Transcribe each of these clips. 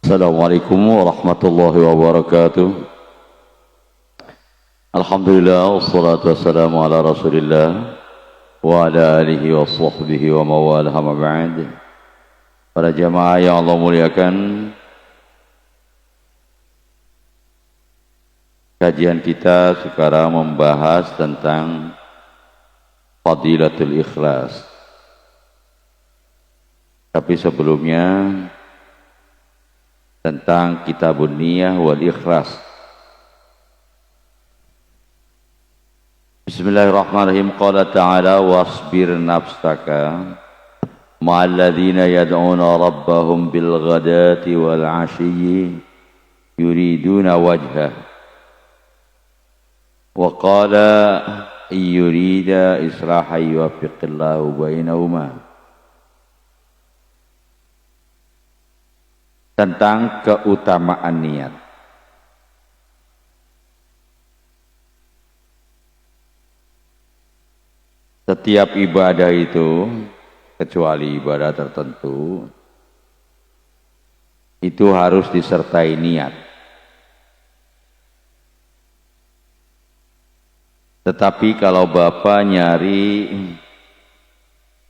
Assalamualaikum warahmatullahi wabarakatuh. Alhamdulillah wassalatu wassalamu ala Rasulillah wa ala alihi wa sahbihi wa mawalah ma ba'd. Para jamaah yang Allah muliakan, kajian kita sekarang membahas tentang Fadilatul Ikhlas. Tapi sebelumnya tentang Kitabun Niyah wal Ikhlas. Bismillahirrahmanirrahim. Qala ta'ala wasbir nafsaka ma'al ladzina yad'una rabbahum bil ghadati wal 'ashiyyi yuriduna wajhah. Wa qala yurida islahan yuwaffiqillahu bainahuma. Tentang keutamaan niat. Setiap ibadah itu, kecuali ibadah tertentu, itu harus disertai niat. Tetapi kalau Bapak nyari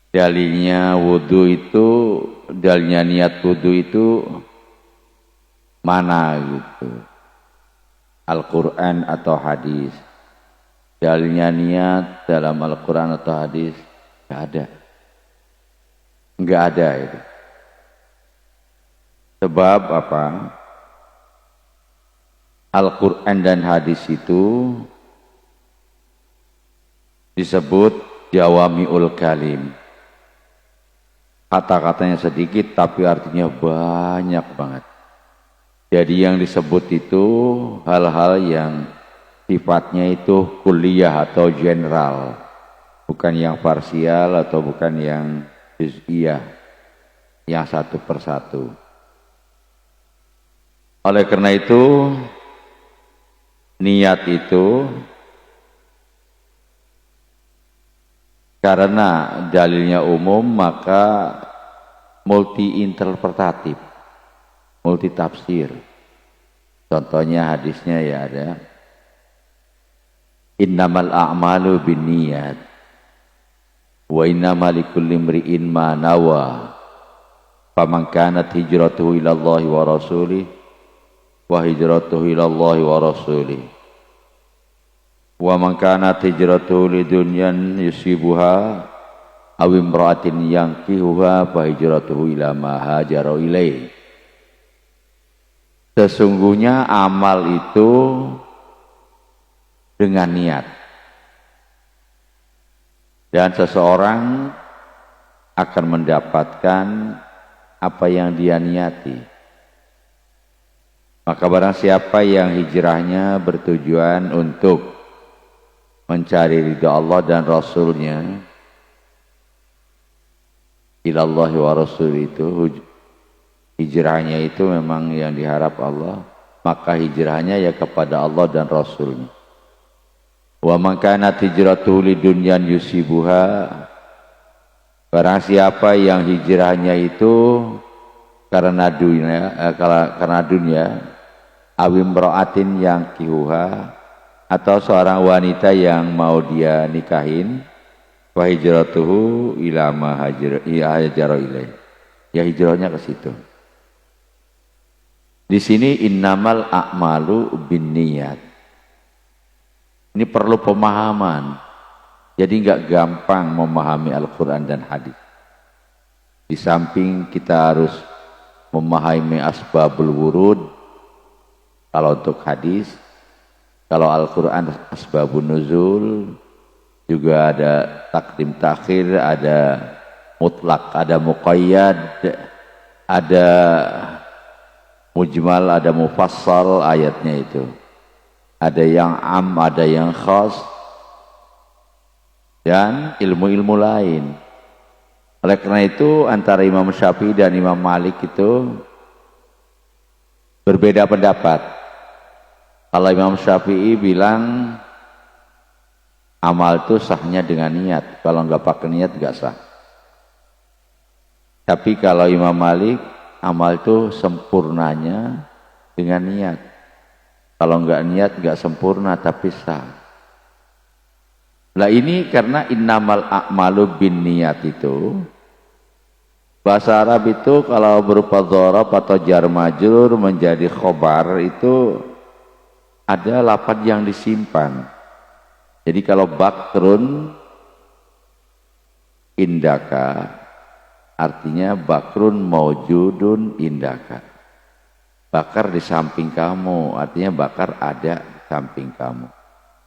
dalilnya wudu itu, dalilnya niat wudu itu mana gitu, Al-Quran atau hadis? Dalilnya niat dalam Al-Quran atau hadis? Nggak ada. Nggak ada itu. Sebab apa? Al-Quran dan hadis itu disebut jawami'ul kalim. Kata-katanya sedikit tapi artinya banyak banget. Jadi yang disebut itu hal-hal yang sifatnya itu kuliah atau general, bukan yang parsial atau bukan yang juz'iyah, yang satu persatu. Oleh karena itu, niat itu karena dalilnya umum maka multi interpretatif, multi tafsir. Contohnya hadisnya ya ada innamal a'malu binniyat wa innamal likulli imri'in ma nawa faman kanat hijratuhu ila Allahi wa rasulih wa hijratuhu ila Allahi wa rasulih wa man kanat hijratuhu lidunyan yusibuha aw imra'atin yankihuha fa hijratuhu ila ma hajara ilaih. Sesungguhnya amal itu dengan niat, dan seseorang akan mendapatkan apa yang dia niati. Maka barang siapa yang hijrahnya bertujuan untuk mencari ridha Allah dan Rasulnya, ilallahi wa rasul, itu hijrahnya itu memang yang diharap Allah, maka hijrahnya ya kepada Allah dan Rasulnya. Wa man kanat hijratuhu lidunyan yusibuha, barang siapa yang hijrahnya itu karena dunia, awim ra'atin yang kihuha, atau seorang wanita yang mau dia nikahin, wa hijratuhu ila ma hajara ilaih, ya hijrahnya ke situ. Di sini innamal a'malu binniyat. Ini perlu pemahaman. Jadi nggak gampang memahami Al-Quran dan hadis. Di samping kita harus memahami asbabul wurud kalau untuk hadis, kalau Al-Quran asbabun nuzul, juga ada takdim takhir, ada mutlak, ada muqayyad, ada mujmal, ada mufassal ayatnya itu. Ada yang am, ada yang khas, dan ilmu-ilmu lain. Oleh karena itu antara Imam Syafi'i dan Imam Malik itu berbeda pendapat. Kalau Imam Syafi'i bilang amal itu sahnya dengan niat, kalau nggak pakai niat nggak sah. Tapi kalau Imam Malik, Amal itu sempurnanya dengan niat. Kalau enggak niat enggak sempurna tapi sah. Lah ini karena innamal a'malu bin niat itu, bahasa Arab itu kalau berupa dzarab atau jar majrur menjadi khobar itu ada lafaz yang disimpan. Jadi kalau bakrun indaka artinya bakrun maujudun indaka. Bakar di samping kamu, artinya bakar ada di samping kamu.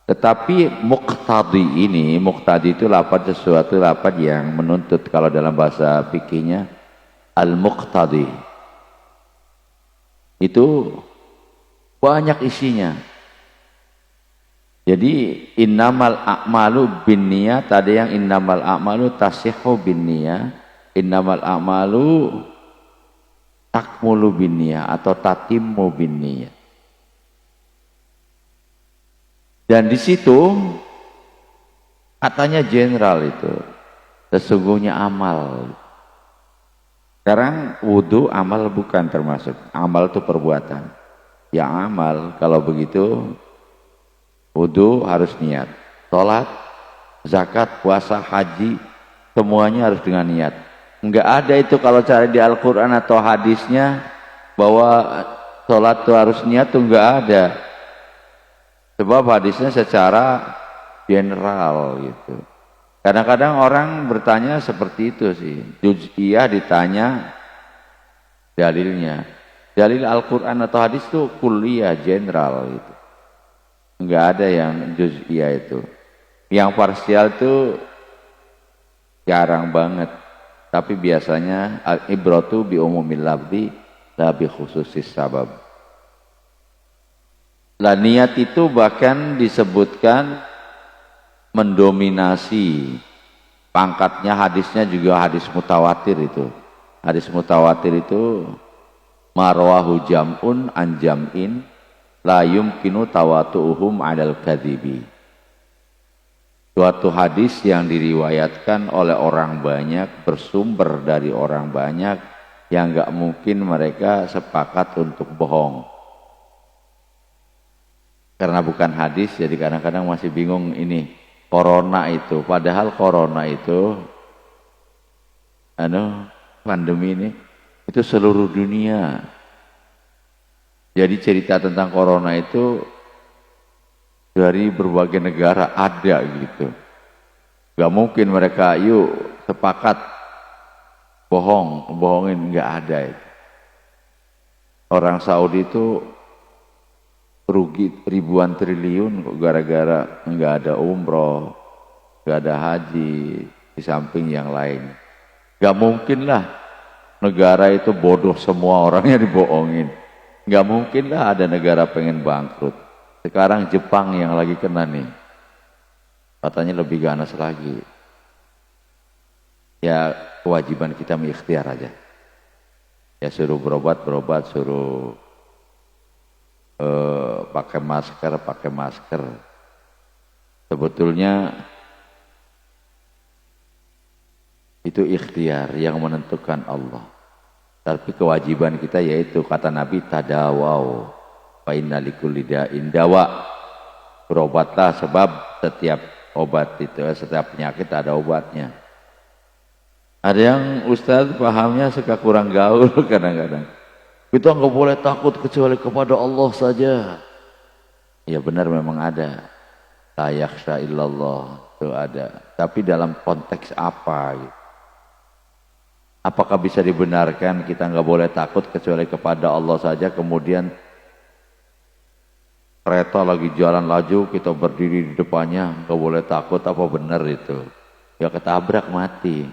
Tetapi muqtadi ini, muqtadi itu lafaz sesuatu lafaz yang menuntut, kalau dalam bahasa fikihnya al-muqtadi. Itu banyak isinya. Jadi innamal a'malu binniyat, ada yang innamal a'malu tasihhu binniyat, innamal a'malu takmulu binniyat atau tatimmu binniyat. Dan di situ katanya general itu, sesungguhnya amal. Sekarang wudu amal bukan termasuk, amal itu perbuatan. Ya amal kalau begitu wudu harus niat, sholat, zakat, puasa, haji, semuanya harus dengan niat. Enggak ada itu kalau cari di Al-Quran atau hadisnya bahwa sholat itu harus niat, itu enggak ada. Sebab hadisnya secara general gitu. Kadang-kadang orang bertanya seperti itu sih. Juz'iyah ditanya dalilnya. Dalil Al-Quran atau hadis itu kuliah general gitu. Enggak ada yang juz'iyah itu. Yang parsial itu jarang banget. Tapi biasanya al-ibratu bi umumil lafzi la bi khususis sabab. Lah niat itu bahkan disebutkan mendominasi pangkatnya, hadisnya juga hadis mutawatir itu. Hadis mutawatir itu marwahu jam'un an jam'in la yumkinu tawatu'uhum 'alal kadzibi. Suatu hadis yang diriwayatkan oleh orang banyak, bersumber dari orang banyak, yang enggak mungkin mereka sepakat untuk bohong. Karena bukan hadis, jadi kadang-kadang masih bingung ini corona itu. Padahal corona itu, pandemi ini, itu seluruh dunia. Jadi cerita tentang corona itu dari berbagai negara ada gitu. Gak mungkin mereka yuk sepakat bohongin, nggak ada itu. Orang Saudi itu rugi ribuan triliun kok gara-gara nggak ada umroh, nggak ada haji, di samping yang lain. Nggak mungkin lah negara itu bodoh semua orangnya dibohongin. Nggak mungkin lah ada negara pengen bangkrut. Sekarang Jepang yang lagi kena nih, katanya lebih ganas lagi. Ya kewajiban kita mengikhtiar aja. Ya suruh berobat, suruh pakai masker. Sebetulnya itu ikhtiar yang menentukan Allah. Tapi kewajiban kita yaitu kata Nabi tadawau fa inna likulli da'in dawa. Berobatlah sebab setiap obat itu, setiap penyakit ada obatnya. Ada yang ustaz pahamnya suka kurang gaul kadang-kadang. Kita nggak boleh takut kecuali kepada Allah saja. Ya benar memang ada. La yakhsha illallah itu ada. Tapi dalam konteks apa gitu? Apakah bisa dibenarkan kita nggak boleh takut kecuali kepada Allah saja, kemudian kereta lagi jalan laju kita berdiri di depannya nggak boleh takut, apa benar itu? Ya ketabrak mati.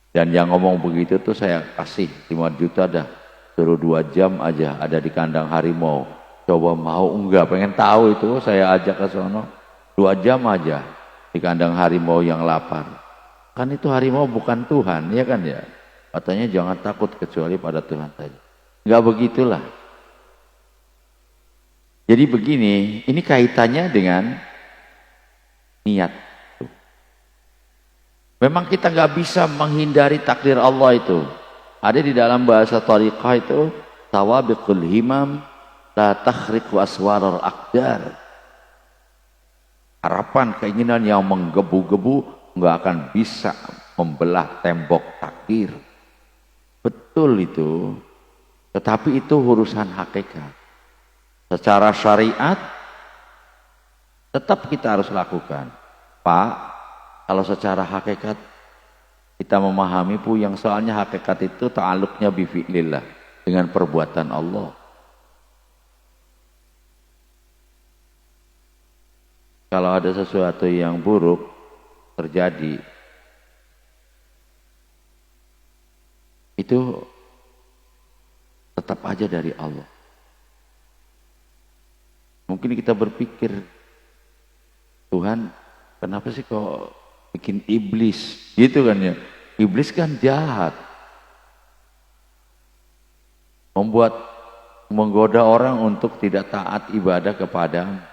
Dan yang ngomong begitu tuh saya kasih 5 juta dah. Suruh 2 jam aja ada di kandang harimau. Coba mau enggak, pengen tahu itu, saya ajak ke sono. 2 jam aja di kandang harimau yang lapar. Kan itu harimau bukan Tuhan, ya kan ya? Katanya jangan takut kecuali pada Tuhan saja. Enggak begitulah. Jadi begini, ini kaitannya dengan niat. Memang kita enggak bisa menghindari takdir Allah itu. Ada di dalam bahasa tariqah itu tawabiqul himam la takhriqu aswarar aqdar. Harapan, keinginan yang menggebu-gebu nggak akan bisa membelah tembok takdir. Betul itu. Tetapi itu urusan hakikat. Secara syariat tetap kita harus lakukan. Pak, kalau secara hakikat kita memahami yang soalnya hakikat itu ta'alluqnya bi fi'lillah, dengan perbuatan Allah. Kalau ada sesuatu yang buruk terjadi, itu tetap aja dari Allah. Mungkin kita berpikir, Tuhan, kenapa sih kok bikin iblis gitu kan ya? Iblis kan jahat, menggoda orang untuk tidak taat ibadah kepada.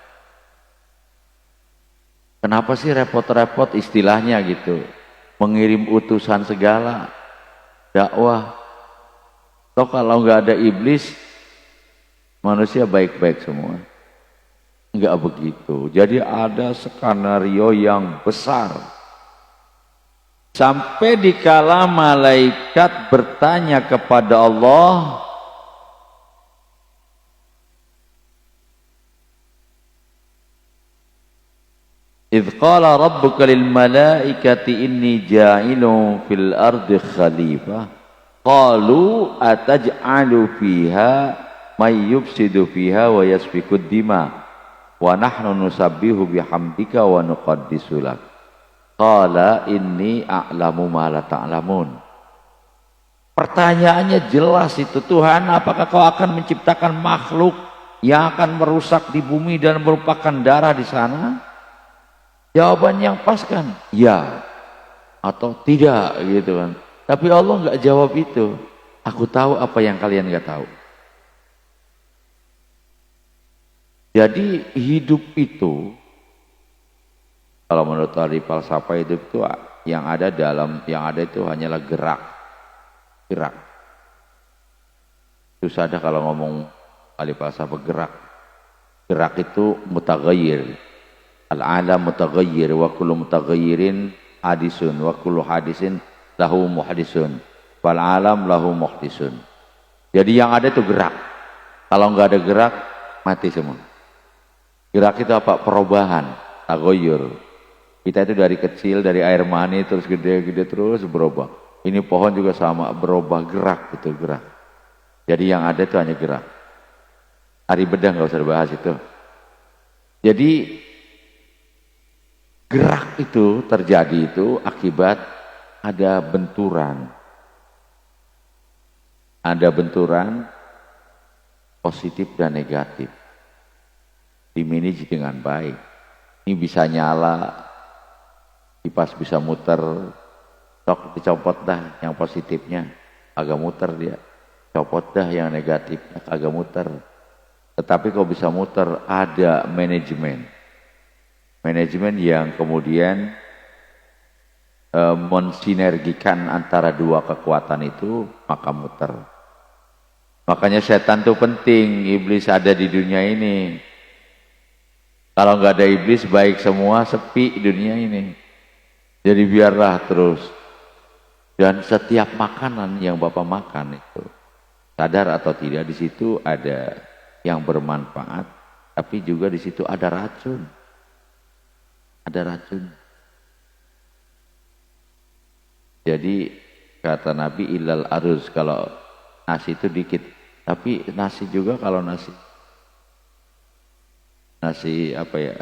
Kenapa sih repot-repot istilahnya gitu, mengirim utusan segala dakwah? Toh kalau nggak ada iblis, manusia baik-baik semua. Nggak begitu. Jadi ada skenario yang besar. Sampai dikala malaikat bertanya kepada Allah, "Idz qala rabbuka lil malaikati inni ja'ilun fil ardi khalifah, qalu ataj'alu fiha may yufsidu fiha wa yasfikud dima wa nahnu nusabbihu bihamdika wa nuqaddisu lak." Qala inni a'lamu ma la ta'lamun. Pertanyaannya jelas itu, Tuhan, apakah kau akan menciptakan makhluk yang akan merusak di bumi dan merupakan darah di sana? Jawaban yang pas kan, ya atau tidak gitu kan. Tapi Allah nggak jawab itu. Aku tahu apa yang kalian nggak tahu. Jadi hidup itu, kalau menurut ahli falsafah, hidup itu yang ada itu hanyalah gerak. Susah ada kalau ngomong ahli falsafah gerak. Gerak itu mutaghayyir. Al-alam mutaghayyir wa kullu mutaghayyirin hadisun wa kullu hadisin lahu muhdisun wal alam lahu muhdisun. Jadi yang ada itu gerak. Kalau nggak ada gerak, mati semua. Gerak itu apa? Perubahan, taghayyur. Kita itu dari kecil, dari air mani terus gede-gede terus berubah. Ini pohon juga sama, berubah, gerak gitu, gerak. Jadi yang ada itu hanya gerak. Ari bedah nggak usah dibahas itu. Jadi gerak itu terjadi itu akibat ada benturan. Ada benturan positif dan negatif. Dimanage dengan baik. Ini bisa nyala, kipas bisa muter, tok dicopot dah yang positifnya, agak muter dia. Copot dah yang negatifnya, agak muter. Tetapi kalau bisa muter, ada manajemen. Manajemen yang kemudian mensinergikan antara dua kekuatan itu, maka muter. Makanya setan itu penting, iblis ada di dunia ini. Kalau nggak ada iblis, baik semua, sepi dunia ini. Jadi biarlah terus. Dan setiap makanan yang Bapak makan itu, sadar atau tidak, di situ ada yang bermanfaat, tapi juga di situ ada racun. Ada racun. Jadi kata Nabi ilal aruz, kalau nasi itu dikit. Tapi nasi juga kalau nasi apa ya?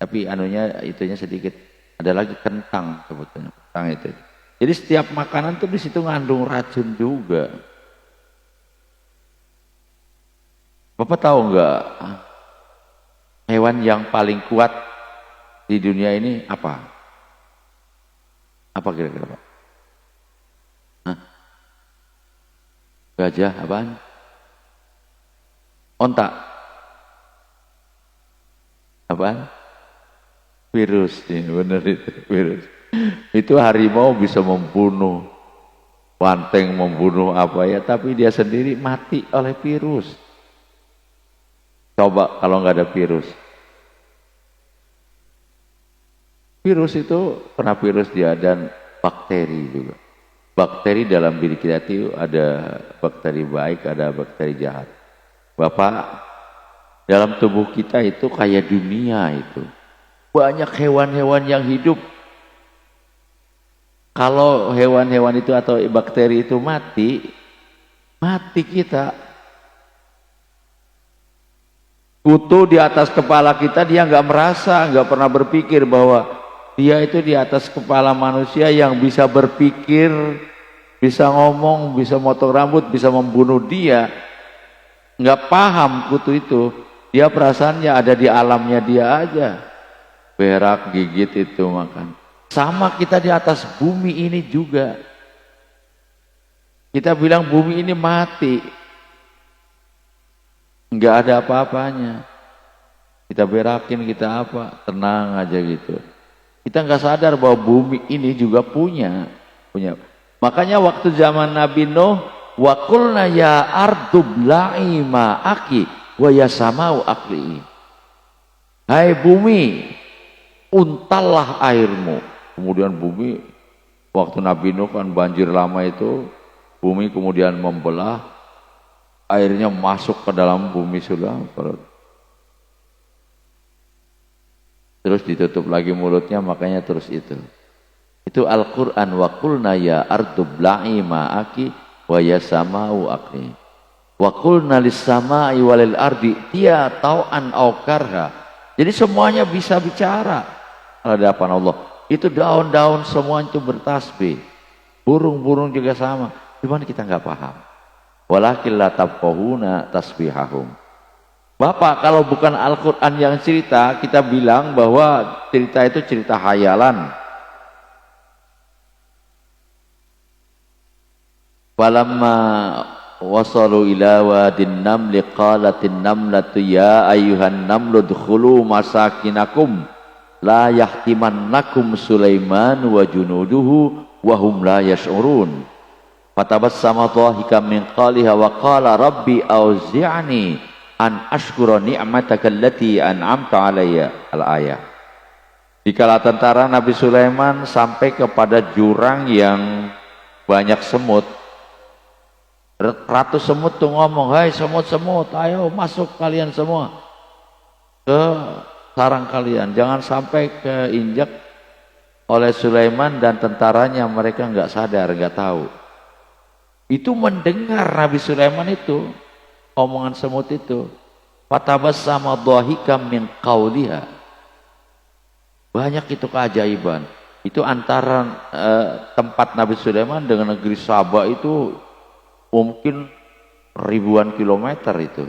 Tapi anunya itunya sedikit. Ada lagi kentang sebetulnya, kentang itu. Jadi setiap makanan tuh di situ ngandung racun juga. Bapak tahu nggak hewan yang paling kuat di dunia ini apa? Apa kira-kira Pak? Hah? Gajah apaan? Onta. Apaan? Virus, ya, benar itu virus. Itu harimau bisa membunuh banteng membunuh apa ya, tapi dia sendiri mati oleh virus. Coba kalau nggak ada virus. Virus itu kena virus dia dan bakteri juga. Bakteri dalam diri kita itu ada bakteri baik, ada bakteri jahat. Bapak, dalam tubuh kita itu kayak dunia itu. Banyak hewan-hewan yang hidup. Kalau hewan-hewan itu atau bakteri itu mati, mati kita. Kutu di atas kepala kita dia nggak merasa, nggak pernah berpikir bahwa dia itu di atas kepala manusia yang bisa berpikir, bisa ngomong, bisa motong rambut, bisa membunuh dia. Nggak paham kutu itu. Dia perasaannya ada di alamnya dia aja. Berak, gigit itu makan. Sama kita di atas bumi ini juga. Kita bilang bumi ini mati. Enggak ada apa-apanya. Kita berakin, kita apa, tenang aja gitu. Kita nggak sadar bahwa bumi ini juga punya. Makanya waktu zaman Nabi Nuh, wa qulna ya ardu bla'i ma'aki wa ya samau aqli'i. Hai bumi, untallah airmu. Kemudian bumi, waktu Nabi Nuh kan banjir lama itu, bumi kemudian membelah. Airnya masuk ke dalam bumi sudah, terus ditutup lagi mulutnya, makanya terus itu Al-Quran. Wa qulna ya ardu bla'i ma'aki wa ya sama'u aqli wa qulna lis sama'i walil ardi tiya tau'an aw karha. Jadi semuanya bisa bicara di hadapan Allah. Itu daun-daun semua itu bertasbih, burung-burung juga sama, cuman kita nggak paham. Walakin la tafqahuna tasbihahum. Bapak, kalau bukan Al-Quran yang cerita, kita bilang bahwa cerita itu cerita hayalan. Falamma wasalu ila wadin namli qalatin namlatu ya ayyuhan namlu dkhulu masakinakum la yahtimannakum Sulaiman wa junuduhu wa hum la yash'urun. Fatabassama dhahikam min qaliha wa qala rabbi auzi'ni an ashkura ni'mataka allati an'amta alayya. Al-ayah. Dikala tentara Nabi Sulaiman sampai kepada jurang yang banyak semut, ratus semut tuh ngomong, hai semut-semut, ayo masuk kalian semua ke sarang kalian, jangan sampai keinjak oleh Sulaiman dan tentaranya. Mereka nggak sadar, nggak tahu. Itu mendengar Nabi Sulaiman itu omongan semut itu. Fatabassama dhahikam min qauliha. Banyak itu keajaiban. Itu antara tempat Nabi Sulaiman dengan negeri Saba itu mungkin ribuan kilometer itu.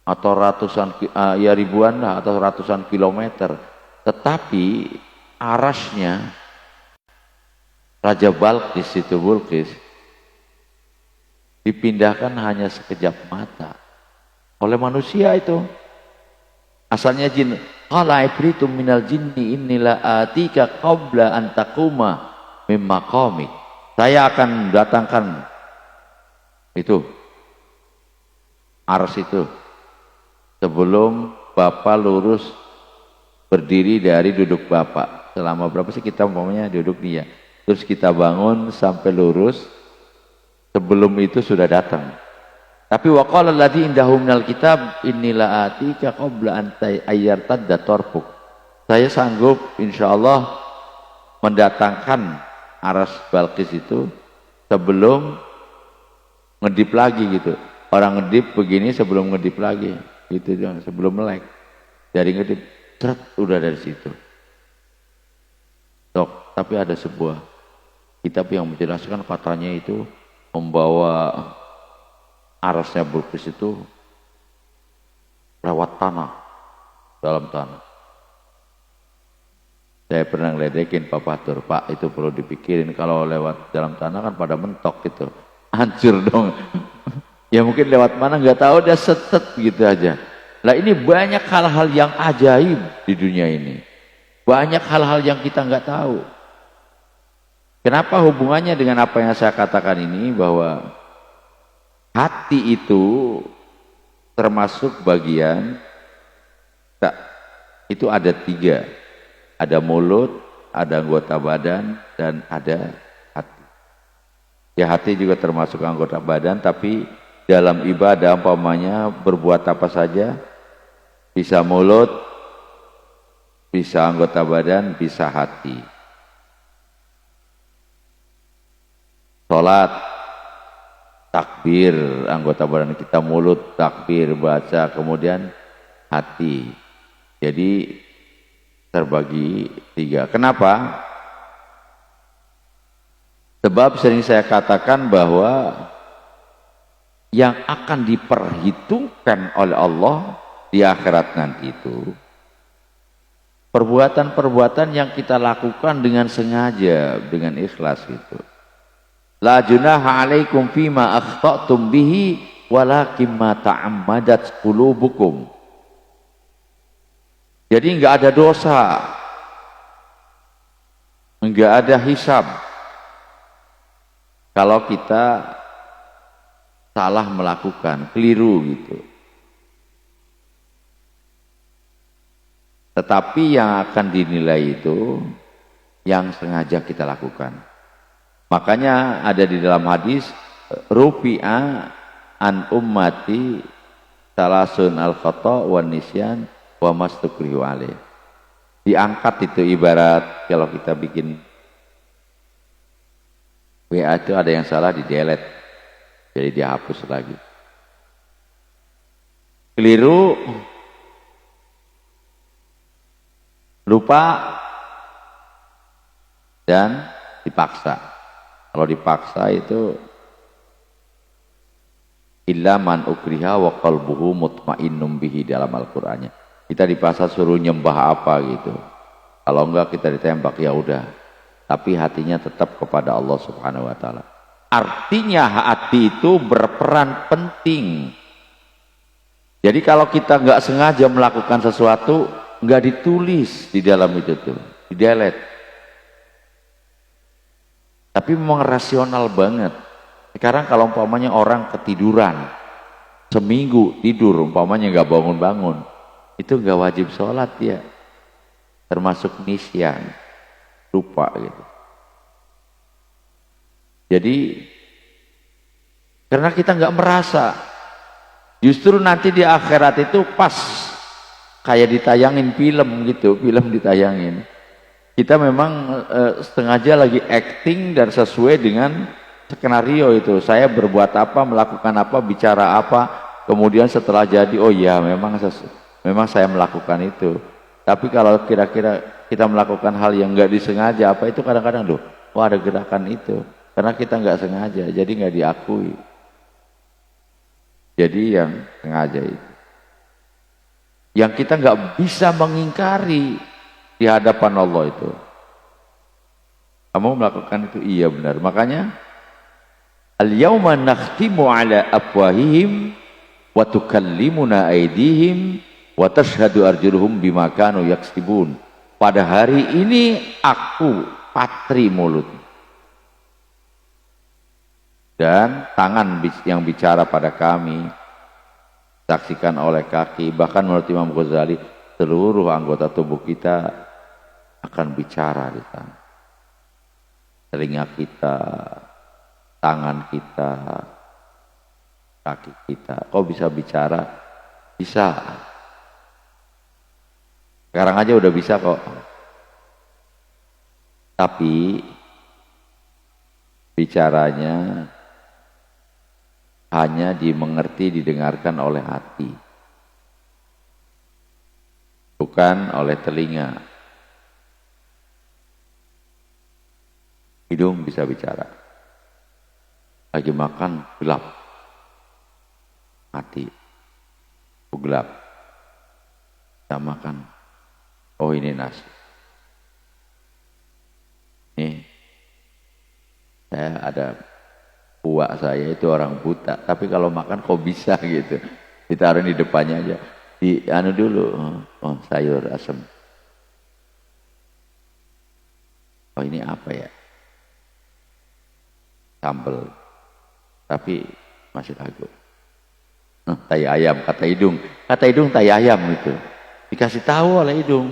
Atau ratusan, ya ribuan lah, atau ratusan kilometer. Tetapi arasnya Raja Balqis itu, Bulqis, dipindahkan hanya sekejap mata oleh manusia itu. Asalnya jin. Qala ifritum minal jinni innila atika qabla an taquma mim maqamik. Saya akan datangkan itu ars itu sebelum Bapak lurus berdiri dari duduk Bapak. Selama berapa sih kita umpamanya duduk dia, terus kita bangun sampai lurus. Sebelum itu sudah datang. Tapi waqala alladzi indahu minal kitab innila atika qabla an ayyartadda tarfuk. Saya sanggup insyaallah mendatangkan aras Balqis itu sebelum ngedip lagi gitu. Orang ngedip begini sebelum ngedip lagi. Gitu dong, sebelum melek. Dari ngedip seret udah dari situ. Tapi ada sebuah kitab yang menjelaskan katanya itu membawa arasnya Balqis itu lewat tanah, dalam tanah. Saya pernah ngeledekin Pak Fatur, Pak itu perlu dipikirin kalau lewat dalam tanah kan pada mentok gitu, hancur dong. Ya mungkin lewat mana nggak tahu, dia setet gitu aja. Lah ini banyak hal-hal yang ajaib di dunia ini, banyak hal-hal yang kita nggak tahu. Kenapa hubungannya dengan apa yang saya katakan ini, bahwa hati itu termasuk bagian tak, itu ada 3, ada mulut, ada anggota badan, dan ada hati. Ya, hati juga termasuk anggota badan, tapi dalam ibadah umpamanya berbuat apa saja, bisa mulut, bisa anggota badan, bisa hati. Salat, takbir, anggota badan kita mulut, takbir, baca, kemudian hati. Jadi terbagi 3. Kenapa? Sebab sering saya katakan bahwa yang akan diperhitungkan oleh Allah di akhirat nanti itu perbuatan-perbuatan yang kita lakukan dengan sengaja, dengan ikhlas itu. La junaha alaikum fima akhta'tum bihi walakin ma ta'ammadat qulubukum. Jadi enggak ada dosa, enggak ada hisab kalau kita salah melakukan, keliru gitu. Tetapi yang akan dinilai itu yang sengaja kita lakukan. Makanya ada di dalam hadis, rufi'a an ummati salasun al-khata' wan nisyan wa mastukrihu alaih. Diangkat itu, ibarat kalau kita bikin WA itu ada yang salah, di delete, jadi dihapus lagi. Keliru, lupa, dan dipaksa. Kalau dipaksa itu illa man ukriha wa qalbuhu mutmainnum bihi dalam Al-Qur'annya. Kita dipaksa suruh nyembah apa gitu. Kalau enggak kita ditembak, ya udah. Tapi hatinya tetap kepada Allah Subhanahu wa taala. Artinya hati itu berperan penting. Jadi kalau kita enggak sengaja melakukan sesuatu, enggak ditulis di dalam itu tuh, di delete. Tapi memang rasional banget. Sekarang kalau umpamanya orang ketiduran, seminggu tidur, umpamanya nggak bangun-bangun, itu nggak wajib sholat ya. Termasuk nisyan, lupa gitu. Jadi, karena kita nggak merasa, justru nanti di akhirat itu pas kayak ditayangin film gitu, film ditayangin. Kita memang sengaja lagi acting dan sesuai dengan skenario itu. Saya berbuat apa, melakukan apa, bicara apa, kemudian setelah jadi, oh ya memang saya melakukan itu. Tapi kalau kira-kira kita melakukan hal yang nggak disengaja, apa itu kadang-kadang, loh, oh ada gerakan itu. Karena kita nggak sengaja, jadi nggak diakui. Jadi yang sengaja itu, yang kita nggak bisa mengingkari di hadapan Allah itu. Kamu melakukan itu, iya benar. Makanya al-yauma nakhtimu ala afwahihim wa tukallimuna aydihim wa tashhadu arjuluhum bima kanu yaksibun. Pada hari ini aku patri mulut dan tangan yang bicara pada kami, saksikan oleh kaki. Bahkan menurut Imam Ghazali, seluruh anggota tubuh kita akan bicara di sana. Telinga kita, tangan kita, kaki kita. Kok bisa bicara? Bisa. Sekarang aja udah bisa kok. Tapi bicaranya hanya dimengerti, didengarkan oleh hati, bukan oleh telinga. Hidung bisa bicara, lagi makan gelap, hati gelap, kita makan, oh ini nasi, nih saya ada uak saya itu orang buta, tapi kalau makan kok bisa gitu, ditaruh di depannya aja, di anu dulu, oh sayur asem, oh ini apa ya, sambel. Tapi masih lagu. Tai ayam, kata hidung. Kata hidung tai ayam itu. Dikasih tahu oleh hidung.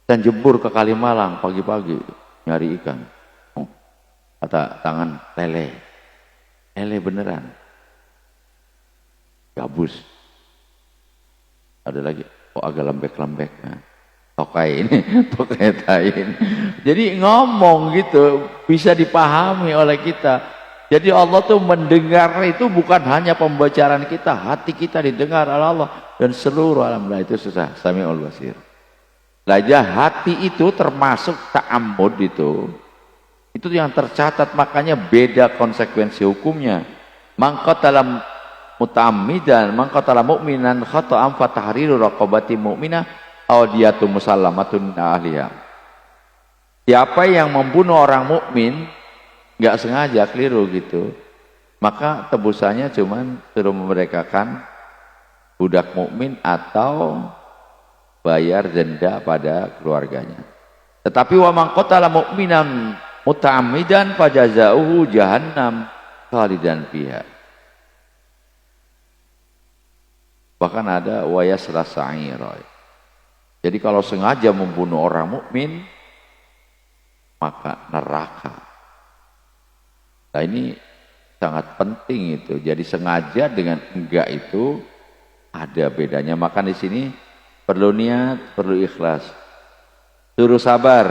Dan jebur ke Kalimalang pagi-pagi nyari ikan. Kata tangan, lele. Lele beneran. Gabus. Ada lagi, agak lembek-lembek. Nah, tokai ini, tokai tain. Jadi ngomong gitu, bisa dipahami oleh kita. Jadi Allah tuh mendengar itu bukan hanya pembicaraan kita, hati kita didengar oleh Allah. Dan seluruh alam lah itu susah. Sami'ul basir. Lajah hati itu termasuk ta'ammud itu. Itu yang tercatat, makanya beda konsekuensi hukumnya. Man qatala muta'ammidan, man qatala mu'minan khata'an fa tahriru raqabati mu'minah aw diyatu musallamatun ahliha. Siapa yang membunuh orang mukmin nggak sengaja, keliru gitu, maka tebusannya cuman suruh memerdekakan budak mukmin atau bayar denda pada keluarganya. Tetapi wa man qatala mu'minan muta'ammidan fajazauhu jahannam khalidan fiha. Bahkan ada wa yasla sa'ira. Jadi kalau sengaja membunuh orang mukmin maka neraka. Nah ini sangat penting itu. Jadi sengaja dengan enggak itu ada bedanya. Maka di sini perlu niat, perlu ikhlas. Suruh sabar.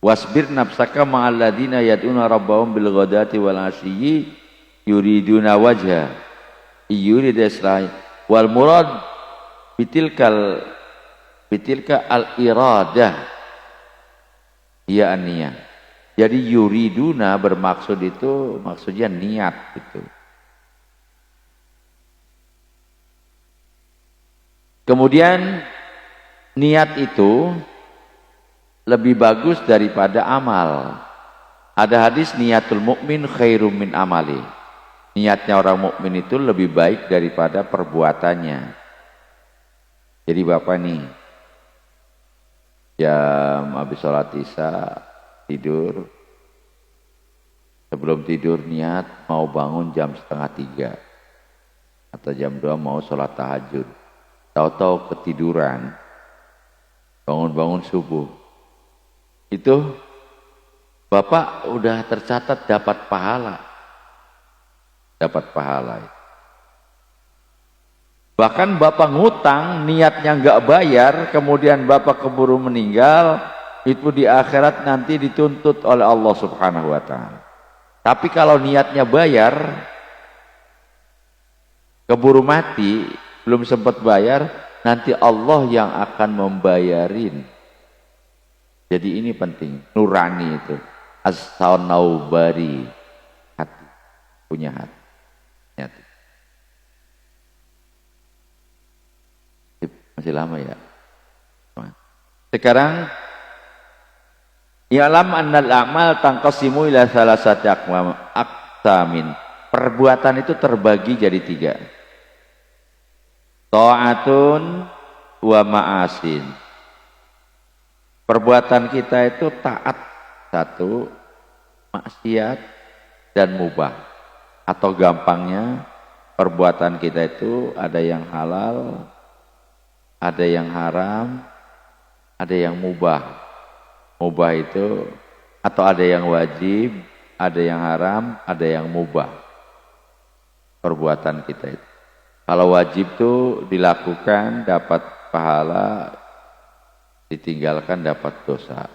Wasbir nafsaka ma'al ladina yad'una rabbahum bil ghadati wal 'ashiyyi yuriduna wajha. Yurid islah wal murad bitilka al iradah. Ya an-niyah. Jadi yuriduna bermaksud itu maksudnya niat gitu. Kemudian niat itu lebih bagus daripada amal. Ada hadis niatul mukmin khairum min amali. Niatnya orang mukmin itu lebih baik daripada perbuatannya. Jadi Bapak nih jam habis sholat isya tidur, sebelum tidur niat mau bangun jam 2:30 atau jam 2 mau sholat tahajud, tahu-tahu ketiduran, bangun-bangun subuh, itu Bapak udah tercatat dapat pahala, bahkan Bapak ngutang niatnya nggak bayar, kemudian Bapak keburu meninggal, itu di akhirat nanti dituntut oleh Allah Subhanahu wa ta'ala. Tapi kalau niatnya bayar, keburu mati, belum sempat bayar, nanti Allah yang akan membayarin. Jadi ini penting, nurani itu. As-sanaubari, hati, punya hati. Masih lama ya. Sekarang ya'lam annal a'mal tanqasimu ila salasati aqsamin. Perbuatan itu terbagi jadi 3. Ta'atun wa ma'asin. Perbuatan kita itu taat 1, maksiat dan mubah. Atau gampangnya perbuatan kita itu ada yang halal, ada yang haram, ada yang mubah. Mubah itu atau ada yang wajib, ada yang haram, ada yang mubah. Perbuatan kita itu. Kalau wajib itu dilakukan dapat pahala, ditinggalkan dapat dosa.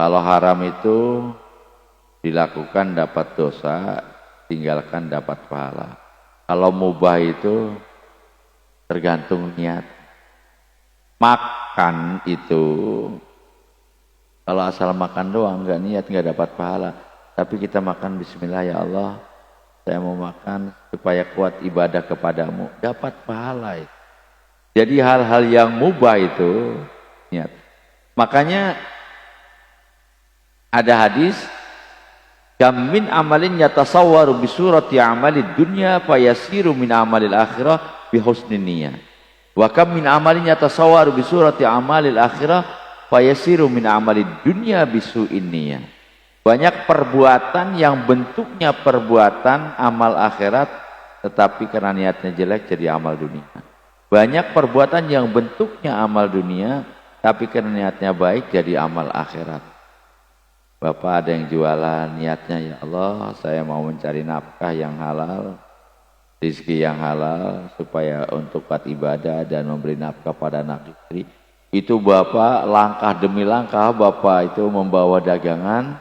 Kalau haram itu dilakukan dapat dosa, tinggalkan dapat pahala. Kalau mubah itu tergantung niat. Makan itu kalau asal makan doang, nggak niat, nggak dapat pahala. Tapi kita makan bismillah, ya Allah, saya mau makan supaya kuat ibadah kepadamu, dapat pahala itu. Jadi hal-hal yang mubah itu niat. Makanya ada hadis, kam min amalin yatasawwaru bi surati amalid dunya fayasiru min amalil akhirah bi husnin niyyah. Wa kam min amalin yatasawwaru bi surati amalil akhirah fayasiru min amalid dunya bisu'in niyyah. Banyak perbuatan yang bentuknya perbuatan amal akhirat, tetapi karena niatnya jelek jadi amal dunia. Banyak perbuatan yang bentuknya amal dunia, tapi karena niatnya baik jadi amal akhirat. Bapak ada yang jualan, niatnya ya Allah saya mau mencari nafkah yang halal, rezeki yang halal, supaya untuk buat ibadah dan memberi nafkah pada anak istri. Itu Bapak langkah demi langkah Bapak itu membawa dagangan,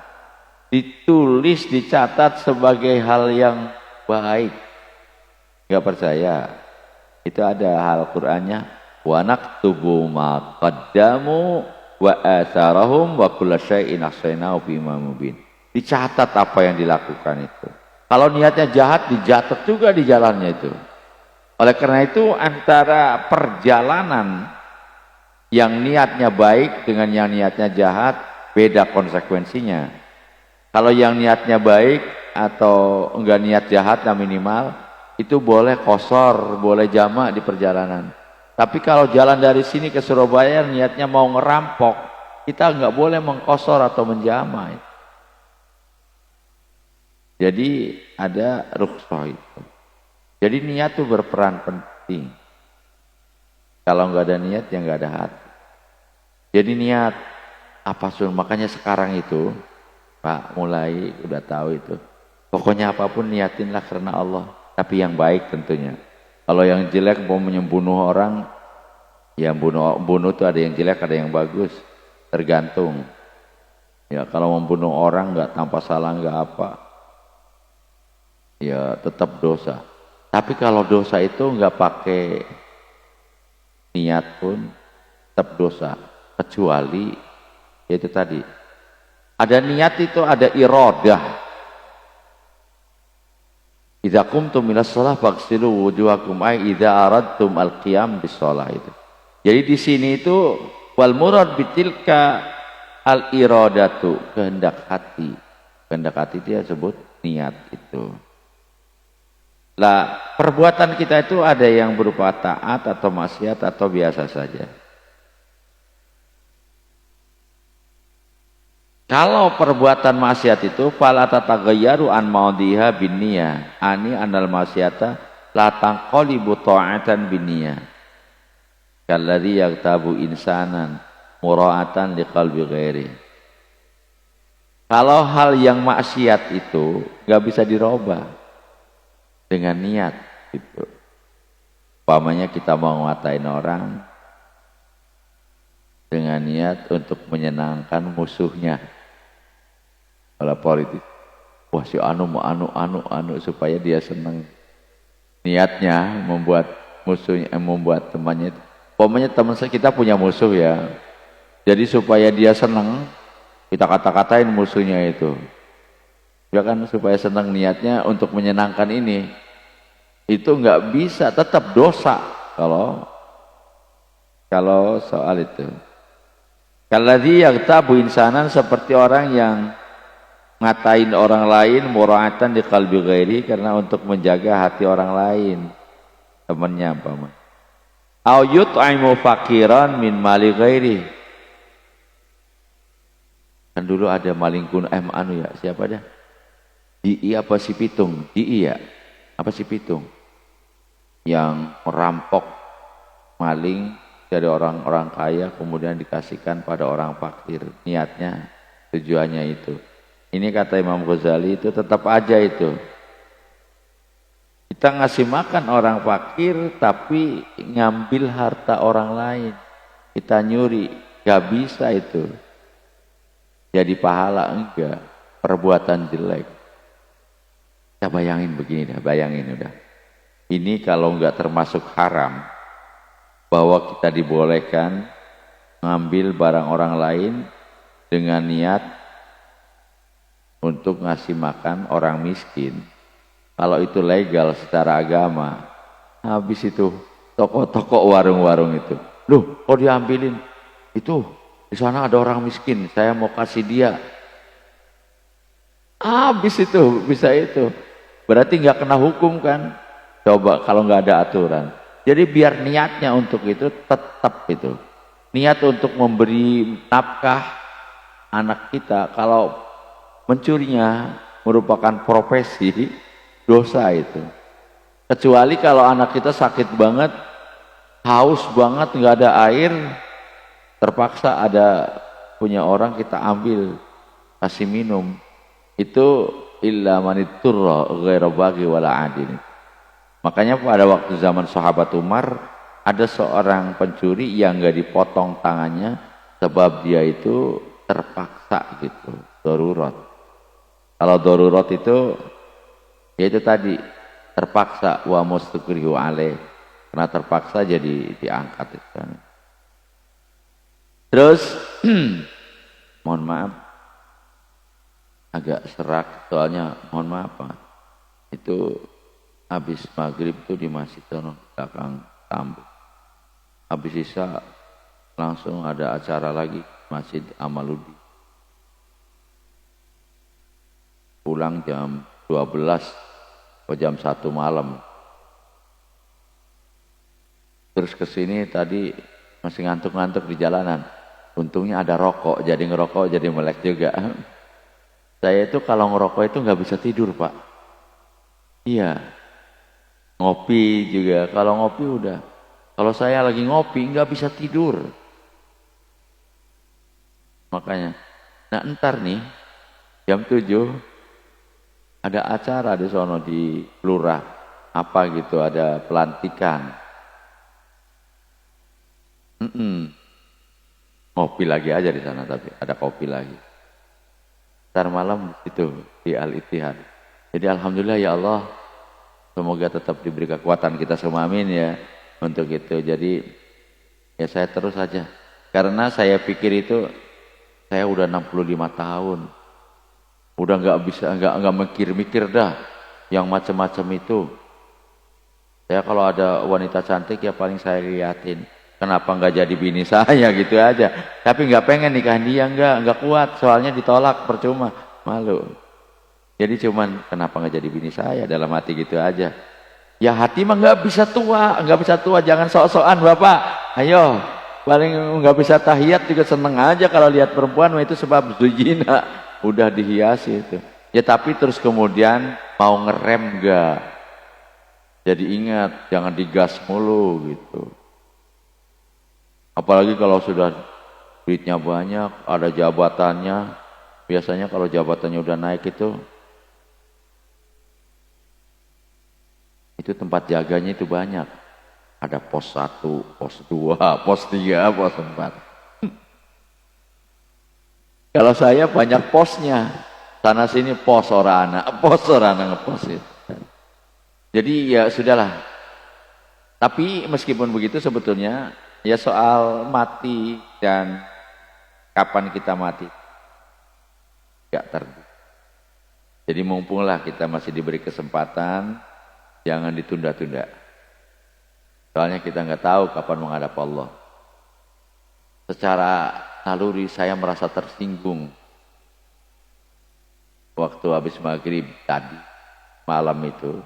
ditulis, dicatat sebagai hal yang baik. Gak percaya? Itu ada hal Qur'annya, wa naktubu ma qaddamu wa atharahum wa kulla syai'in ahsaynahu fi imamin mubin. Dicatat apa yang dilakukan itu. Kalau niatnya jahat, dicatat juga di jalannya itu. Oleh karena itu antara perjalanan yang niatnya baik dengan yang niatnya jahat beda konsekuensinya. Kalau yang niatnya baik atau enggak niat jahat yang minimal, itu boleh qashar, boleh jamak di perjalanan. Tapi kalau jalan dari sini ke Surabaya niatnya mau ngerampok, kita enggak boleh mengqashar atau menjamak. Jadi ada rukhsah itu. Jadi niat itu berperan penting. Kalau enggak ada niat ya enggak ada hati. Jadi niat apa sun, makanya sekarang itu Pak mulai udah tahu itu. Pokoknya apapun niatinlah karena Allah, tapi yang baik tentunya. Kalau yang jelek mau membunuh orang, ya bunuh itu ada yang jelek ada yang bagus, tergantung. Ya kalau membunuh orang nggak tanpa salah nggak apa, ya tetap dosa. Tapi kalau dosa itu nggak pakai niat pun tetap dosa, kecuali itu tadi. Ada niat itu ada iradah. Idza qumtum minas shalah faghsilu wujuhakum ay idza aradtum al-qiyam bis shalah itu. Jadi di sini itu wal murad bitilka al-iradatu, kehendak hati. Kehendak hati dia sebut niat itu. Lah, perbuatan kita itu ada yang berupa taat atau maksiat atau biasa saja. Kalau perbuatan maksiat itu fala tatagayyaru an maudhiha binniyah. Ani anal maksiata la tanqalibu ta'atan binniyah. Kalladzi yaktabu insanan mura'atan liqalbi ghairi. Kalau hal yang maksiat itu enggak bisa dirubah dengan niat gitu. Umpamanya kita mau ngatain orang dengan niat untuk menyenangkan musuhnya. Kalau politik, wah si anu supaya dia senang. Niatnya membuat musuhnya, membuat temannya. Pokoknya teman kita punya musuh ya. Jadi supaya dia senang, kita kata-katain musuhnya itu. Ya kan supaya senang, niatnya untuk menyenangkan ini. Itu nggak bisa, tetap dosa kalau soal itu. Kalladzi yaghtabu insanan, seperti orang yang ngatain orang lain mura'atan di qalbi ghairi, karena untuk menjaga hati orang lain, temannya umpama. Au yut'imu faqiran min mali ghairi. Kan dulu ada maling kuno anu ya, siapa dah? Dii apa si Pitung? Dii ya? Apa si Pitung? Yang merampok maling dari orang-orang kaya kemudian dikasihkan pada orang fakir. Niatnya, tujuannya itu. Ini kata Imam Ghazali itu tetap aja itu. Kita ngasih makan orang fakir tapi ngambil harta orang lain. Kita nyuri, gak bisa itu. Jadi pahala enggak, perbuatan jelek. Kita bayangin begini dah, bayangin udah. Ini kalau enggak termasuk haram, bahwa kita dibolehkan ngambil barang orang lain dengan niat untuk ngasih makan orang miskin. Kalau itu legal secara agama, habis itu toko-toko warung-warung itu. Loh, kok diambilin? Itu di sana ada orang miskin, saya mau kasih dia. Habis itu, bisa itu. Berarti nggak kena hukum kan? Coba kalau nggak ada aturan. Jadi biar niatnya untuk itu tetap itu. Niat untuk memberi nafkah anak kita, kalau mencurinya merupakan profesi dosa itu. Kecuali kalau anak kita sakit banget, haus banget, nggak ada air, terpaksa ada punya orang kita ambil, kasih minum. Itu illa manitturra ghaira baghi wala adin. Makanya pada waktu zaman sahabat Umar ada seorang pencuri yang nggak dipotong tangannya sebab dia itu terpaksa gitu, darurat. Kalau darurat itu ya itu tadi terpaksa wa mustakrihu alaih, karena terpaksa jadi diangkat itu. Terus mohon maaf agak serak soalnya, mohon maaf Pak. Itu habis maghrib tuh di masjid belakang Tambuk. Habis isya langsung ada acara lagi Masjid Amaludi. Pulang jam 12 atau jam 1 malam. Terus kesini tadi masih ngantuk-ngantuk di jalanan. Untungnya ada rokok, jadi ngerokok jadi melek juga. Saya itu kalau ngerokok itu nggak bisa tidur Pak. Iya. Ngopi juga, kalau ngopi udah. Kalau saya lagi ngopi nggak bisa tidur. Makanya, nah entar nih jam 7 ada acara di sono di lurah apa gitu, ada pelantikan. Ngopi lagi aja di sana, tapi ada kopi lagi. Ntar malam itu di Al-Ittihad. Jadi alhamdulillah ya Allah, semoga tetap diberi kekuatan kita semua, amin ya untuk itu. Jadi ya saya terus aja, karena saya pikir itu saya udah 65 tahun. Udah nggak mikir-mikir dah yang macam-macam itu. Ya kalau ada wanita cantik ya paling saya liatin. Kenapa nggak jadi bini saya gitu aja. Tapi nggak pengen nikahin dia, nggak kuat. Soalnya ditolak percuma, malu. Jadi cuman kenapa nggak jadi bini saya, dalam hati gitu aja. Ya hati mah nggak bisa tua, jangan sok-sokan Bapak. Ayo, paling nggak bisa tahiyat juga seneng aja kalau lihat perempuan, itu sebab zujina. Udah dihiasi itu. Ya tapi terus kemudian mau ngerem enggak. Jadi ingat jangan digas mulu gitu. Apalagi kalau sudah duitnya banyak, ada jabatannya. Biasanya kalau jabatannya udah naik itu tempat jaganya itu banyak. Ada pos 1, pos 2, pos 3, pos 4. Kalau saya banyak posnya, sana sini pos orang ngepos itu. Jadi ya sudahlah. Tapi meskipun begitu sebetulnya ya soal mati dan kapan kita mati gak terduga. Jadi mumpunglah kita masih diberi kesempatan, jangan ditunda-tunda. Soalnya kita nggak tahu kapan menghadap Allah. Secara naluri saya merasa tersinggung waktu habis maghrib tadi malam itu.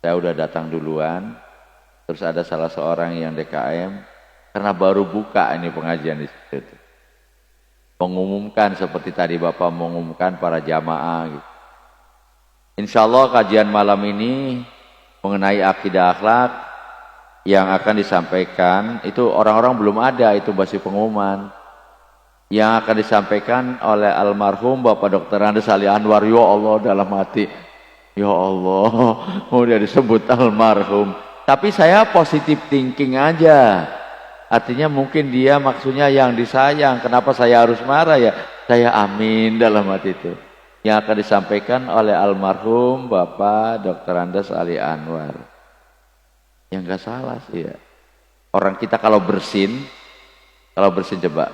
Saya udah datang duluan, terus ada salah seorang yang DKM karena baru buka ini pengajian di situ, mengumumkan seperti tadi Bapak mengumumkan para jamaah gitu. Insya Allah kajian malam ini mengenai akidah akhlak yang akan disampaikan itu orang-orang belum ada, itu masih pengumuman. Yang akan disampaikan oleh almarhum Bapak Dr. Andes Ali Anwar. Ya Allah, dalam hati, ya Allah, udah disebut almarhum. Tapi saya positif thinking aja. Artinya mungkin dia maksudnya yang disayang. Kenapa saya harus marah ya? Saya amin dalam hati itu. Yang akan disampaikan oleh almarhum Bapak Dr. Andes Ali Anwar. Yang gak salah sih ya. Orang kita kalau bersin coba.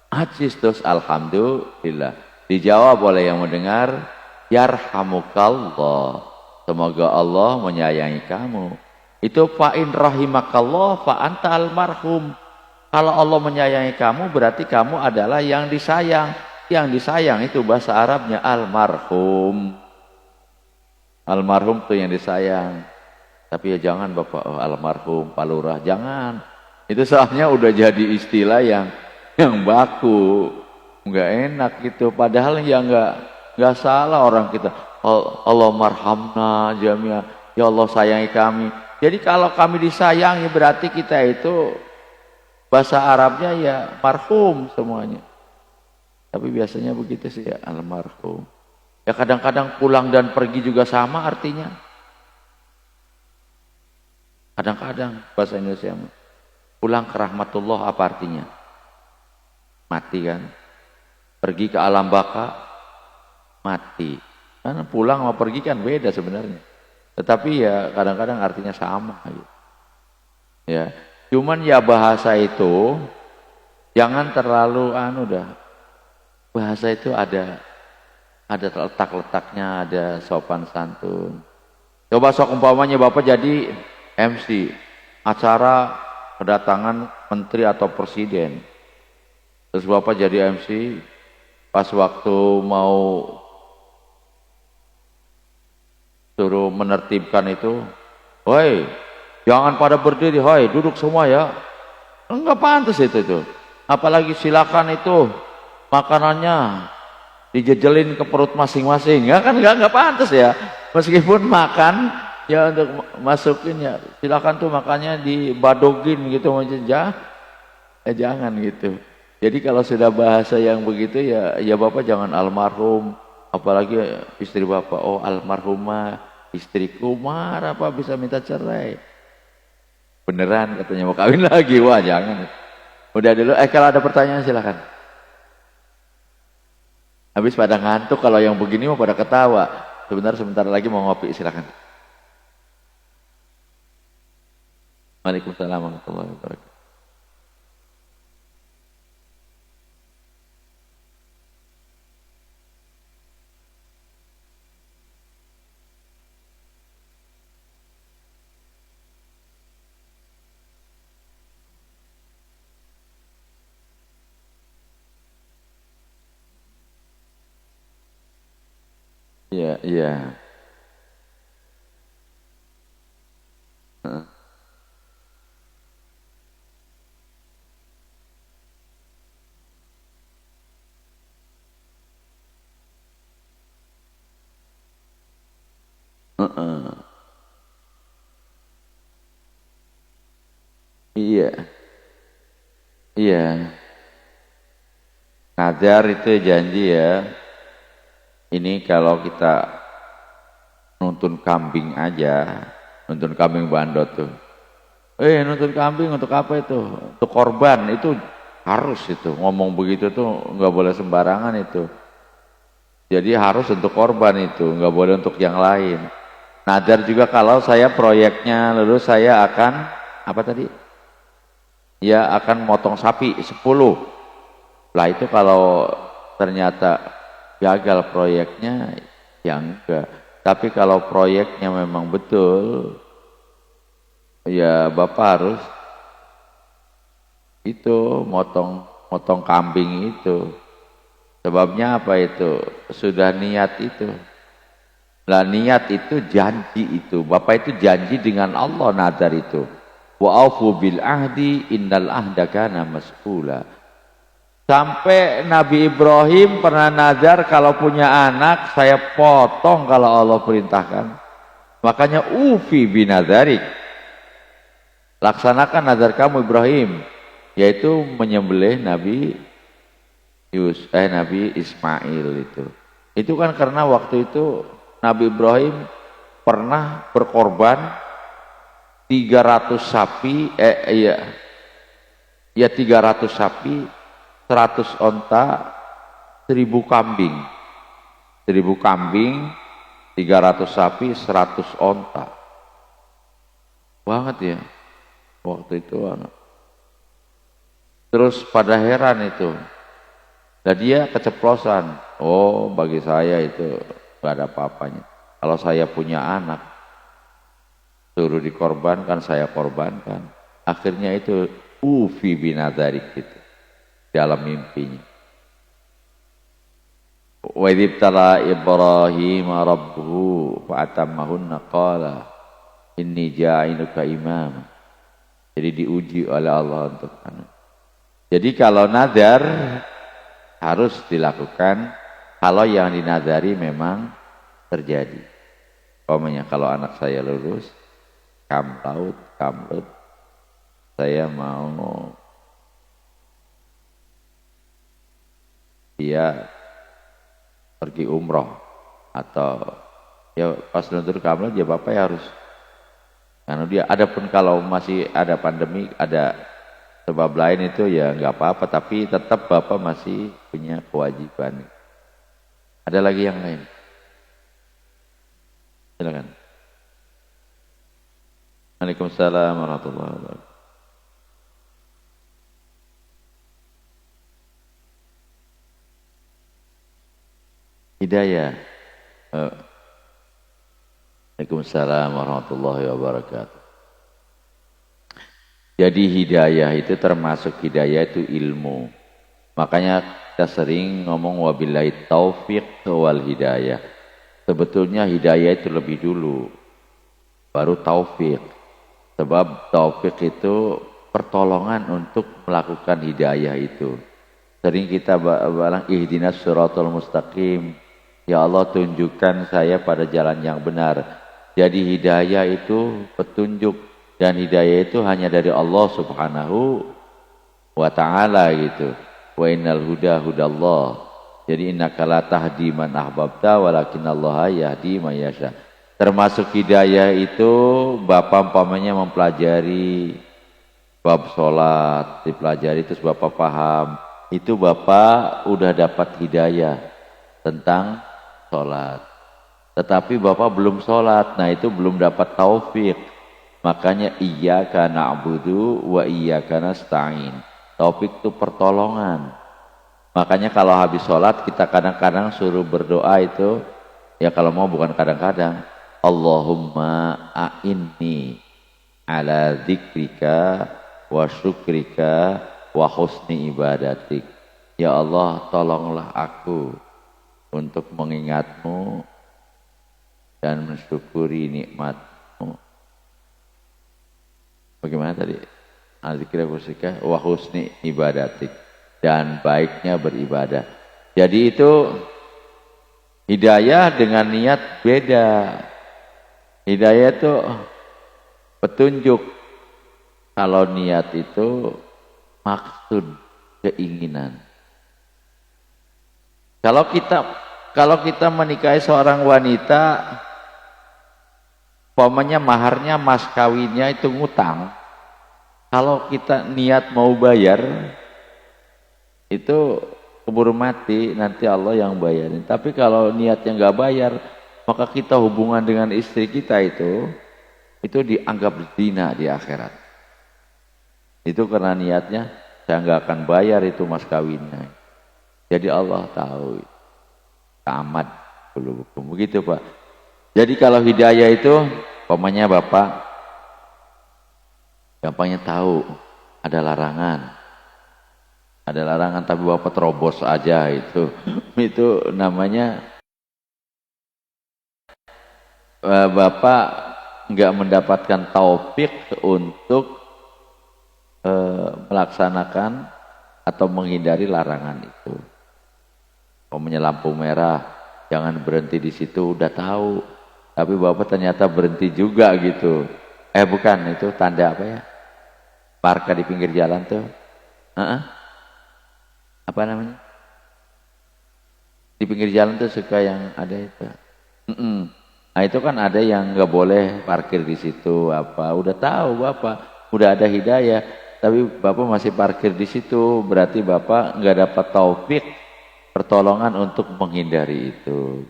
Ajis terus alhamdulillah. Dijawab oleh yang mendengar, yarhamukallah. Semoga Allah menyayangi kamu. Itu fa'in rahimakallah fa anta almarhum. Kalau Allah menyayangi kamu berarti kamu adalah yang disayang. Yang disayang itu bahasa Arabnya almarhum. Almarhum itu yang disayang. Tapi ya jangan Bapak almarhum Pak Lurah, jangan. Itu soalnya udah jadi istilah yang baku, nggak enak gitu. Padahal ya Nggak salah orang kita. Allah marhamna jami'a. Ya Allah sayangi kami. Jadi kalau kami disayangi berarti kita itu bahasa Arabnya ya marhum semuanya. Tapi biasanya begitu sih ya, almarhum. Ya kadang-kadang pulang dan pergi juga sama artinya. Kadang-kadang bahasa Indonesia pulang ke rahmatullah apa artinya? Mati kan? Pergi ke alam baka, mati. Karena pulang sama pergi kan beda sebenarnya. Tetapi ya kadang-kadang artinya sama gitu. Ya, cuman ya bahasa itu jangan terlalu bahasa itu ada letak-letaknya, ada sopan santun. Coba sok umpamanya Bapak jadi MC acara kedatangan menteri atau presiden. Terus Bapak jadi MC pas waktu mau suruh menertibkan itu, "Woi, jangan pada berdiri, hoi, duduk semua ya." Enggak pantas itu. Apalagi silakan itu makanannya dijejelin ke perut masing-masing. Ya kan enggak pantas ya. Meskipun makan ya untuk masukin ya silakan tuh makannya dibadogin gitu aja. Jangan gitu. Jadi kalau sudah bahasa yang begitu ya Bapak jangan almarhum, apalagi istri Bapak, oh almarhumah istriku marah apa bisa minta cerai. Beneran katanya mau kawin lagi, wah jangan. Udah dulu, kalau ada pertanyaan silakan. Habis pada ngantuk, kalau yang begini mau pada ketawa. Sebentar lagi mau ngopi, silakan. Waalaikumsalam warahmatullahi wabarakatuh. Iya, iya. Iya, iya. Nazar itu janji ya. Ini kalau kita nuntun kambing aja, nuntun kambing bandot tuh. Nuntun kambing untuk apa itu? Untuk korban itu harus itu. Ngomong begitu tuh nggak boleh sembarangan itu. Jadi harus untuk korban itu, nggak boleh untuk yang lain. Nazar juga kalau saya proyeknya lulus saya akan apa tadi? Ya akan motong sapi 10. Lah itu kalau ternyata gagal proyeknya ya enggak. Tapi kalau proyeknya memang betul ya Bapak harus itu motong kambing itu. Sebabnya apa itu? Sudah niat itu. Lah niat itu janji itu. Bapak itu janji dengan Allah nazar itu. Wa aufu bil ahdi innal ahda kana mas'ula. Sampai Nabi Ibrahim pernah nazar kalau punya anak saya potong kalau Allah perintahkan. Makanya ufi binadzarik. Laksanakan nazar kamu Ibrahim, yaitu menyembelih Nabi Ismail itu. Itu kan karena waktu itu Nabi Ibrahim pernah berkorban 300 sapi, 300 sapi, 100 onta, 1000 kambing. 1000 kambing, 300 sapi, 100 onta. Banget ya. Waktu itu anak. Terus pada heran itu. Dan dia keceplosan. Oh, bagi saya itu gak ada apa-apanya. Kalau saya punya anak, suruh dikorbankan, saya korbankan. Akhirnya itu ufi binadzarik gitu. Dalam mimpinya. Wa idzibtala Ibrahim rabbuhu fa'atammahunna qala inni ja'iluka imama. Jadi diuji oleh Allah untuk anak. Jadi kalau nazar harus dilakukan, kalau yang dinadari memang terjadi. Umpamanya kalau anak saya lulus kamlaut, saya mau dia pergi umroh atau ya pas luntur kamlaut ya bapak ya harus karena dia adapun kalau masih ada pandemi ada sebab lain itu ya nggak apa-apa tapi tetap bapak masih punya kewajiban. Ada lagi yang lain? Silakan. Waalaikumsalam warahmatullahi wabarakatuh. Hidayah. Waalaikumsalam warahmatullahi wabarakatuh. Jadi hidayah itu termasuk hidayah itu ilmu. Makanya kita sering ngomong wabillahi taufiq wal hidayah. Sebetulnya hidayah itu lebih dulu. Baru taufik. Sebab taufik itu pertolongan untuk melakukan hidayah itu. Sering kita bilang ihdinas siratal mustaqim. Ya Allah tunjukkan saya pada jalan yang benar. Jadi hidayah itu petunjuk. Dan hidayah itu hanya dari Allah subhanahu wa ta'ala gitu. Wa innal huda hudallah. Jadi innaka la tahdi man ahbabta walakinallaha yahdi man yasha. Termasuk hidayah itu bapak umpamanya mempelajari bab sholat, dipelajari terus bapak paham. Itu bapak udah dapat hidayah tentang sholat. Tetapi bapak belum sholat, nah itu belum dapat taufik. Makanya iyyaka na'budu wa iyyaka nasta'in. Taufik itu pertolongan. Makanya kalau habis sholat kita kadang-kadang suruh berdoa itu, ya kalau mau bukan kadang-kadang, Allahumma a'inni ala dzikrika wa syukrika wa husni ibadatik. Ya Allah tolonglah aku untuk mengingatmu dan mensyukuri nikmatmu. Bagaimana tadi? Al-dzikrika wa syukrika wa husni ibadatik. Dan baiknya beribadah. Jadi itu hidayah dengan niat beda. Hidayah itu petunjuk. Kalau niat itu maksud, keinginan. Kalau kita menikahi seorang wanita, umpamanya maharnya mas kawinnya itu ngutang. Kalau kita niat mau bayar, itu keburu mati, nanti Allah yang bayarin. Tapi kalau niatnya nggak bayar, maka kita hubungan dengan istri kita itu dianggap zina di akhirat. Itu karena niatnya saya nggak akan bayar itu mas kawinnya. Jadi Allah tahu, tamat dulu begitu Pak. Jadi kalau hidayah itu, umpamanya bapak gampangnya tahu ada larangan. Ada larangan tapi bapak terobos aja itu namanya bapak nggak mendapatkan taufik untuk melaksanakan atau menghindari larangan itu. Umpamanya lampu merah, jangan berhenti di situ, udah tahu, tapi bapak ternyata berhenti juga gitu. Bukan itu tanda apa ya? Parkir di pinggir jalan tuh. Apa namanya? Di pinggir jalan tuh suka yang ada itu. Nah itu kan ada yang nggak boleh parkir di situ apa. Udah tahu bapak, udah ada hidayah, tapi bapak masih parkir di situ. Berarti bapak nggak dapat taufik, pertolongan untuk menghindari itu.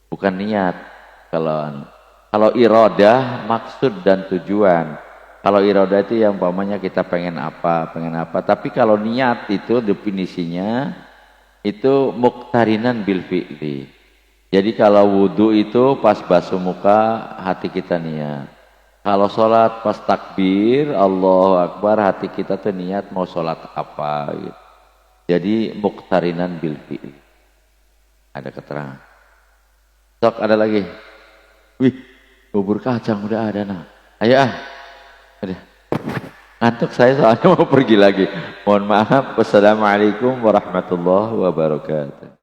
Bukan niat. Kalau iradah maksud dan tujuan. Kalau iradah itu yang umpamanya kita pengen apa. Tapi kalau niat itu definisinya itu muqtarinan bil fi'li. Jadi kalau wudu itu pas basuh muka hati kita niat. Kalau sholat pas takbir Allahu Akbar hati kita tuh niat mau sholat apa gitu. Jadi muqtarinan bil fi'li. Ada keterangan. Sok ada lagi. Wih, bubur kacang udah ada nah. Ayo udah. Ngantuk saya soalnya mau pergi lagi. Mohon maaf. Wassalamualaikum warahmatullahi wabarakatuh.